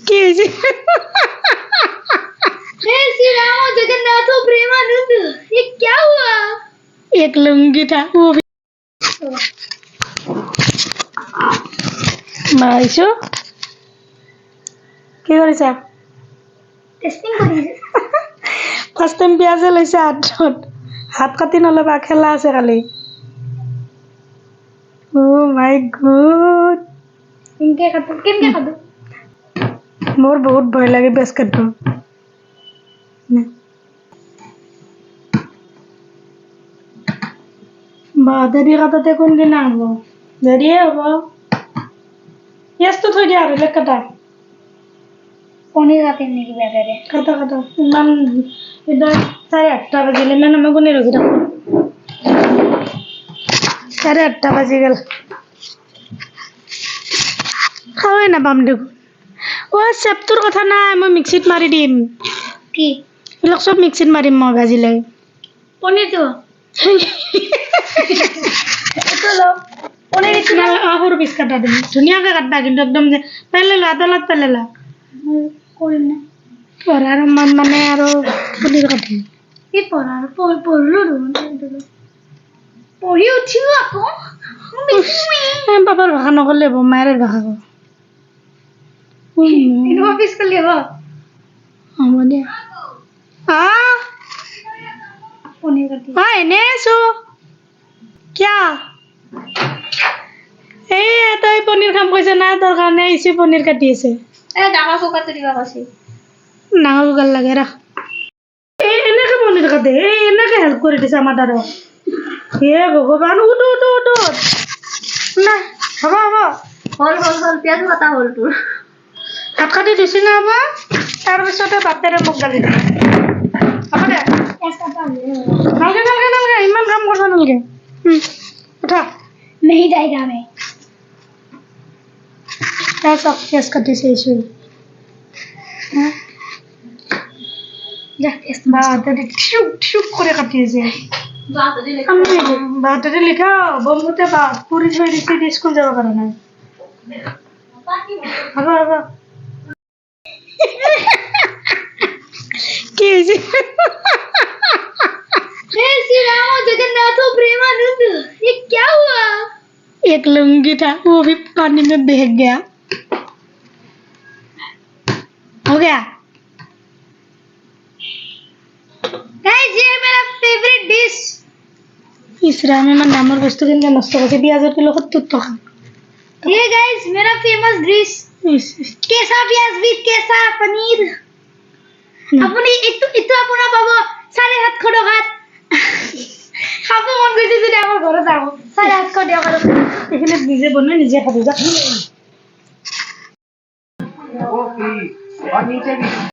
কি হয়েছে? हे श्री राम और जगन्नाथ प्रेमानंद ये क्या हुआ? एक लुंगी था वो भी মাৰিছো কি কৰিছা? टेस्टिंग करिए ফাৰ্ষ্ট টাইম পিয়াজে লৈছে হাতত হাত কাটি নল'বা খেলা আছে কালি অ' মাই গড इनके खादो মোৰ বহুত ভয় লাগে বেছ কাটব বা দেৰি কাটোতে কোনদিনা হ'ব দেৰিয়ে হ'ব পিঁয়াজটো থৈ দিয়া আৰু বেলেগ কাটা पनीर खाते नहीं की बैठे रे কাটা কাটা ইমান এতিয়া 8:30 বাজিলে ইমান আমি কোনে ৰখি থাকোঁ 8:30 বাজি গ'ল খাওঁৱে নাপাম দেখোন অ' চেপটোৰ কথা নাই মই মিক্সিত মাৰি দিম की এইবিলাক চব মিক্সিত মাৰিম মই ভাজিলে पनीर तो तो लो पनीर इतना সৰু পিচ কাটা দিম ধুনীয়াকৈ কাটা কিন্তু একদম যে পেলালা তলত পেলালা कोई ना পঢ়াৰ মন মানে আৰু পনীৰ কাটিম ये पढ़ा पढ़लो पढ़ी उठिलो আকৌ পাপাৰ ভাষা নক'লে হ'ব মায়েৰে ভাষা কওঁ इनो ऑफिस कर लेबो হ'ব দিয়া पनीर काटी এনে আছো কিয়া এই তই পনীৰ খাম কৈছে না তোৰ কাৰণে আহিছে পনীৰ কাটি আছে ए डाঙर को काट दिबा কৈছে ডাঙৰ কুকাৰ লাগে ৰাখ এই এনেকে পনীৰ কাটে এই এনেকে হেল্প কৰি দিছে আমাৰ দাদা হে ভগৱান উঠ না হ'ব হল পিয়াজ কাটা হল তোৰ ভাত কাটি দিছি না হ'ব তাৰপিছতে ভাতেৰে মোক গালি দিব হ'ব দে পিয়াজ কাটা নালগে ইমান কাম কৰিব নালগে উঠা नहीं जाएगा मैं চব পিঁয়াজ কাটিছে ইছু जा पियाज বাহাতেৰে ঠুক কৰে কাটিয়েছে बात दे বাহাতেৰে লিখা বম্বুতে বা পুৰি থৈ দিছে স্কুল যাব পৰা নাই হ'ব কি হৈছে हे श्री राम और जगन्नाथ प्रेमानंद ये क्या हुआ? एक लुंगी था वो भी पानी में बह गया हो गया गाइस ये है मेरा फेवरेट डिश इसरा में मैं नामर वस्तु के नष्ट करके पियाजर किलो 70 টাকা ये गाइस मेरा फेमस डिश केसा प्याज विथ केसा पनीर আপুনি ইটো আপোনাৰ পাব 750 টকাত খাব মন গৈছে যদি আমাৰ ঘৰত আহক 750 টকা এখানে নিজে বনাই নিজে খাবো যা और नीचे भी